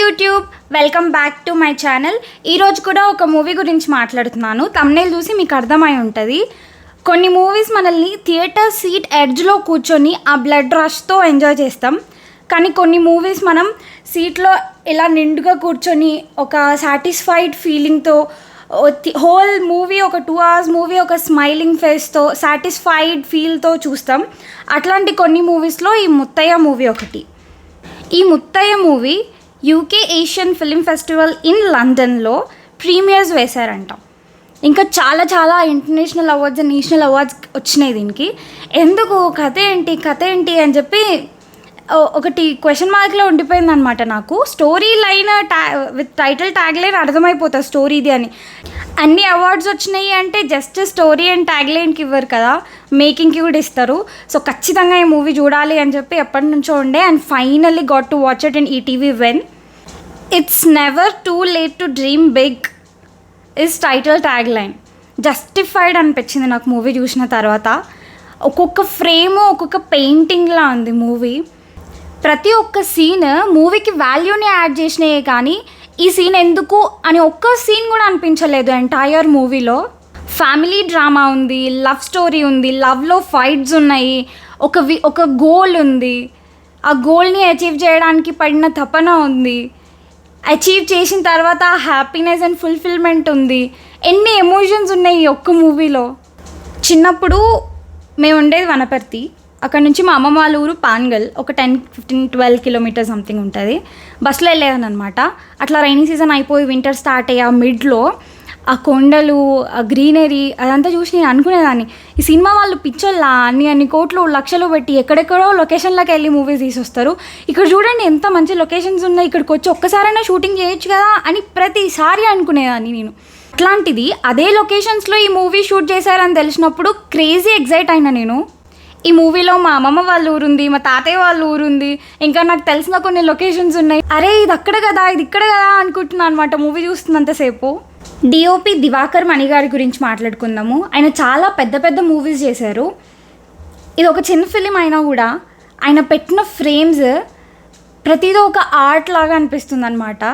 YouTube, welcome back to my channel. ఈరోజు కూడా ఒక మూవీ గురించి మాట్లాడుతున్నాను. థంబ్నెయిల్ చూసి మీకు అర్థమై ఉంటుంది. కొన్ని మూవీస్ మనల్ని థియేటర్ సీట్ ఎడ్జ్లో కూర్చొని ఆ బ్లడ్ రష్తో ఎంజాయ్ చేస్తాం. కానీ కొన్ని మూవీస్ మనం సీట్లో ఇలా నిండుగా కూర్చొని ఒక సాటిస్ఫైడ్ ఫీలింగ్తో హోల్ మూవీ, ఒక 2 hours మూవీ ఒక స్మైలింగ్ ఫేస్తో సాటిస్ఫైడ్ ఫీల్తో చూస్తాం. అట్లాంటి కొన్ని మూవీస్లో ఈ ముత్తయ్య మూవీ ఒకటి. ఈ Muthayya movie UK Asian film festival in లండన్లో ప్రీమియర్స్ వేశారంట. ఇంకా చాలా చాలా ఇంటర్నేషనల్ అవార్డ్స్, నేషనల్ అవార్డ్స్ వచ్చినాయి దీనికి. ఎందుకు కథ ఏంటి అని చెప్పి ఒకటి క్వశ్చన్ మార్క్లో ఉండిపోయింది అనమాట. నాకు story line with title tag line అర్థమైపోతుంది స్టోరీ ఇది అని. అన్ని అవార్డ్స్ వచ్చినాయి అంటే జస్ట్ స్టోరీ అండ్ ట్యాగ్ లైన్కి ఇవ్వరు కదా, మేకింగ్కి కూడా ఇస్తారు. సో ఖచ్చితంగా ఈ మూవీ చూడాలి అని చెప్పి ఎప్పటి నుంచో ఉండే, and finally got to watch it in ETV when. It's never too late to dream big is title tag line. Justified అనిపించింది నాకు మూవీ చూసిన తర్వాత. ఒక్కొక్క ఫ్రేము ఒక్కొక్క పెయింటింగ్లా ఉంది మూవీ. ప్రతి ఒక్క సీన్ మూవీకి వాల్యూని యాడ్ చేసినాయే కానీ ఈ సీన్ ఎందుకు అని ఒక్క సీన్ కూడా అనిపించలేదు ఎంటైర్ మూవీలో. ఫ్యామిలీ డ్రామా ఉంది, లవ్ స్టోరీ ఉంది, లవ్లో ఫైట్స్ ఉన్నాయి, ఒక గోల్ ఉంది, ఆ గోల్ని అచీవ్ చేయడానికి పడిన తపన ఉంది, అచీవ్ చేసిన తర్వాత హ్యాపీనెస్ అండ్ ఫుల్ఫిల్మెంట్ ఉంది. ఎన్ని ఎమోషన్స్ ఉన్నాయి ఈ ఒక్క మూవీలో. చిన్నప్పుడు మేము ఉండేది వనపర్తి, అక్కడ నుంచి మా అమ్మమ్మ వాళ్ళ ఊరు పాన్గల్, ఒక 10-15-12 కిలోమీటర్స్ సంథింగ్ ఉంటుంది. బస్సులో వెళ్ళేదాన్ని అనమాట. అట్లా రైనీ సీజన్ అయిపోయి వింటర్ స్టార్ట్ అయ్యి ఆ మిడ్లో ఆ కొండలు, ఆ గ్రీనరీ అదంతా చూసి నేను అనుకునేదాన్ని, ఈ సినిమా వాళ్ళు పిచ్చోళ్ళా అన్ని కోట్లు లక్షలు పెట్టి ఎక్కడెక్కడో లొకేషన్లోకి వెళ్ళి మూవీస్ తీసొస్తారు. ఇక్కడ చూడండి ఎంత మంచి లొకేషన్స్ ఉన్నాయి, ఇక్కడికి వచ్చి ఒక్కసారైనా షూటింగ్ చేయొచ్చు కదా అని ప్రతిసారి అనుకునేదాన్ని నేను. అట్లాంటిది అదే లొకేషన్స్లో ఈ మూవీ షూట్ చేశారని తెలిసినప్పుడు క్రేజీ ఎగ్జైట్ అయినా నేను. ఈ మూవీలో మా అమ్మమ్మ వాళ్ళ ఊరుంది, మా తాతయ్య వాళ్ళ ఊరుంది, ఇంకా నాకు తెలిసిన కొన్ని లొకేషన్స్ ఉన్నాయి. అరే ఇది అక్కడ కదా, ఇది ఇక్కడ కదా అనుకుంటున్నాను అనమాట మూవీ చూస్తున్నంతసేపు. డిఓపి దివాకర్ మణి గారి గురించి మాట్లాడుకుందాము. ఆయన చాలా పెద్ద పెద్ద మూవీస్ చేశారు. ఇది ఒక చిన్న ఫిలిం అయినా కూడా ఆయన పెట్టిన ఫ్రేమ్స్ ప్రతిదీ ఒక ఆర్ట్ లాగా అనిపిస్తుంది అనమాట.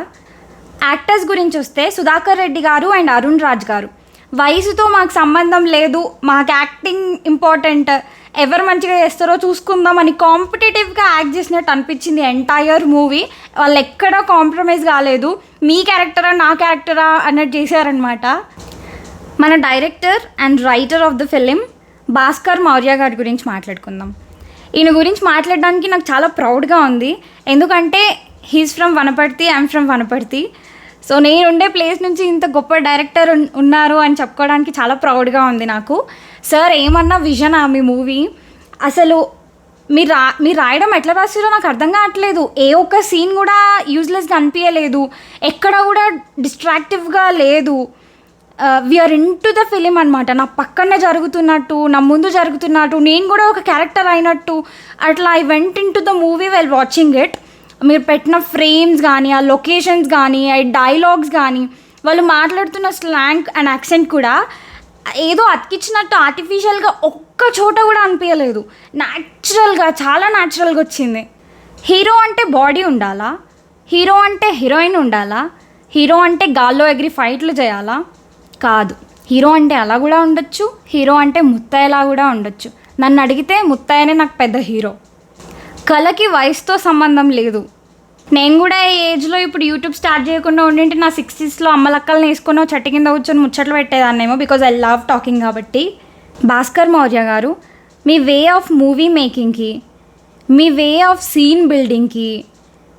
యాక్టర్స్ గురించి వస్తే సుధాకర్ రెడ్డి గారు అండ్ అరుణ్ రాజ్ గారు. వయసుతో మాకు సంబంధం లేదు, మాకు యాక్టింగ్ ఇంపార్టెంట్, ఎవరు మంచిగా చేస్తారో చూసుకుందాం అని కాంపిటేటివ్గా యాక్ట్ చేసినట్టు అనిపించింది ఎంటైర్ మూవీ. వాళ్ళు ఎక్కడా కాంప్రమైజ్ కాలేదు, మీ క్యారెక్టరా నా క్యారెక్టరా అన్నట్టు చేశారనమాట. మన director and writer of the film Bhaskar Maurya గారి గురించి మాట్లాడుకుందాం. ఈయన గురించి మాట్లాడడానికి నాకు చాలా ప్రౌడ్గా ఉంది. ఎందుకంటే he's from Wanaparthy, I'm from Wanaparthy. So నేను ఉండే ప్లేస్ నుంచి ఇంత గొప్ప డైరెక్టర్ ఉన్నారు అని చెప్పుకోవడానికి చాలా ప్రౌడ్గా ఉంది నాకు. సార్ ఏమన్నా విజన్ మీ మూవీ. అసలు మీరు రాయడం ఎట్లా రాసారో నాకు అర్థం కావట్లేదు. ఏ ఒక్క సీన్ కూడా యూజ్లెస్గా అనిపించలేదు, ఎక్కడ కూడా డిస్ట్రాక్టివ్గా లేదు. We're into the film అనమాట. నా పక్కనే జరుగుతున్నట్టు, నా ముందు జరుగుతున్నట్టు, నేను కూడా ఒక క్యారెక్టర్ అయినట్టు అట్లా I went in to the movie well watching it. మీరు పెట్టిన ఫ్రేమ్స్ కానీ, ఆ లొకేషన్స్ కానీ, ఆ డైలాగ్స్ కానీ, వాళ్ళు మాట్లాడుతున్న స్లాంగ్ అండ్ యాక్సెంట్ కూడా ఏదో అతికిచ్చినట్టు ఆర్టిఫిషియల్గా ఒక్క చోట కూడా అనిపించలేదు. న్యాచురల్గా, చాలా న్యాచురల్గా వచ్చింది. హీరో అంటే బాడీ ఉండాలా? హీరో అంటే హీరోయిన్ ఉండాలా? హీరో అంటే గాల్లో ఎగిరి ఫైట్లు చేయాలా? కాదు. హీరో అంటే అలా కూడా ఉండొచ్చు, హీరో అంటే ముత్తయ్యలా కూడా ఉండొచ్చు. నన్ను అడిగితే ముత్తయ్యనే నాకు పెద్ద హీరో. కళకి వయసుతో సంబంధం లేదు. నేను కూడా ఈ ఏజ్లో ఇప్పుడు యూట్యూబ్ స్టార్ట్ చేయకుండా ఉండింటే నా 60sలో అమ్మలక్కల్ని వేసుకొని చెట్టు కింద కూర్చొని ముచ్చట్లు పెట్టేదాన్నేమో, బికాజ్ ఐ లవ్ టాకింగ్ కాబట్టి. భాస్కర్ మౌర్య గారు మీ వే ఆఫ్ మూవీ మేకింగ్కి, మీ వే ఆఫ్ సీన్ బిల్డింగ్కి,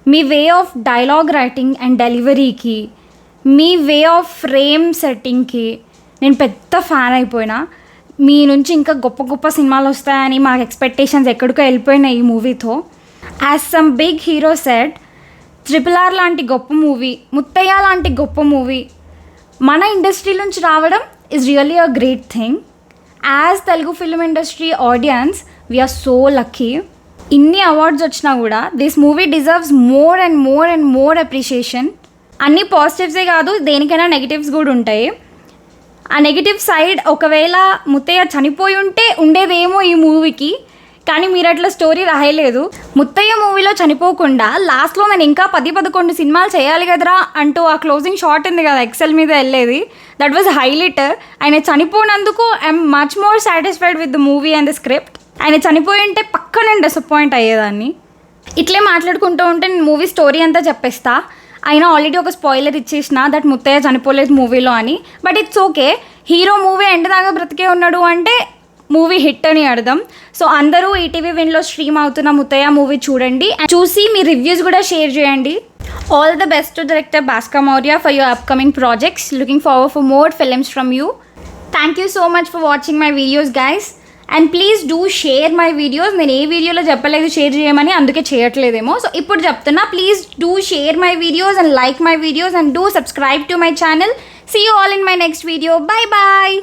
మీ way of dialogue writing and డెలివరీకి, మీ వే ఆఫ్ ఫ్రేమ్ సెట్టింగ్కి నేను పెద్ద ఫ్యాన్ అయిపోయినా. మీ నుంచి ఇంకా గొప్ప గొప్ప సినిమాలు వస్తాయని మాకు ఎక్స్పెక్టేషన్స్ ఎక్కడికో వెళ్ళిపోయినాయి ఈ మూవీతో. As some big hero said, RRR లాంటి గొప్ప మూవీ, ముత్తయ్య లాంటి గొప్ప మూవీ మన ఇండస్ట్రీ నుంచి రావడం is really a great thing. As Telugu film industry audience we're so lucky. ఇన్ని అవార్డ్స్ వచ్చినా కూడా this movie deserves more and more and more appreciation. అన్ని పాజిటివ్సే కాదు, దేనికైనా నెగిటివ్స్ కూడా ఉంటాయి. ఆ నెగిటివ్ సైడ్ ఒకవేళ ముత్తయ్య చనిపోయి ఉంటే ఉండేదేమో ఈ మూవీకి, కానీ మీరు అట్లా స్టోరీ రాయలేదు. ముత్తయ్య మూవీలో చనిపోకుండా లాస్ట్లో నేను ఇంకా 10-11 సినిమాలు చేయాలి కదరా అంటూ ఆ క్లోజింగ్ షాట్ ఉంది కదా ఎక్సెల్ మీద వెళ్ళేది, దట్ వాజ్ హైలైట్. ఆయన చనిపోయినందుకు I'm much more satisfied with the movie and the script. ఆయన చనిపోయి ఉంటే పక్క నేను డిసప్పాయింట్ అయ్యేదాన్ని. ఇట్లే మాట్లాడుకుంటూ ఉంటే నేను మూవీ స్టోరీ అంతా చెప్పేస్తా. అయినా ఆల్రెడీ ఒక స్పాయిలర్ ఇచ్చేసిన దట్ ముత్తయ్య చనిపోలేదు మూవీలో అని. But it's okay, hero movie end దాకా బ్రతికే ఉన్నాడు అంటే మూవీ హిట్ అని అర్థం. సో అందరూ ఈటీవీ విన్లో స్ట్రీమ్ అవుతున్న ముత్తయ్య మూవీ చూడండి, చూసి మీ రివ్యూస్ కూడా షేర్ చేయండి. All the best to director Bhaskar Maurya for your upcoming projects. Looking forward for more films from you. Thank you so much for watching my videos guys, and please do share my videos. నేను ఏ వీడియోలో చెప్పలేదు share చేయమని, అందుకే చేయట్లేదేమో. So ఇప్పుడు చెప్తున్నా, please do share my videos and like my videos and do subscribe to my channel. See you all in my next video. Bye bye.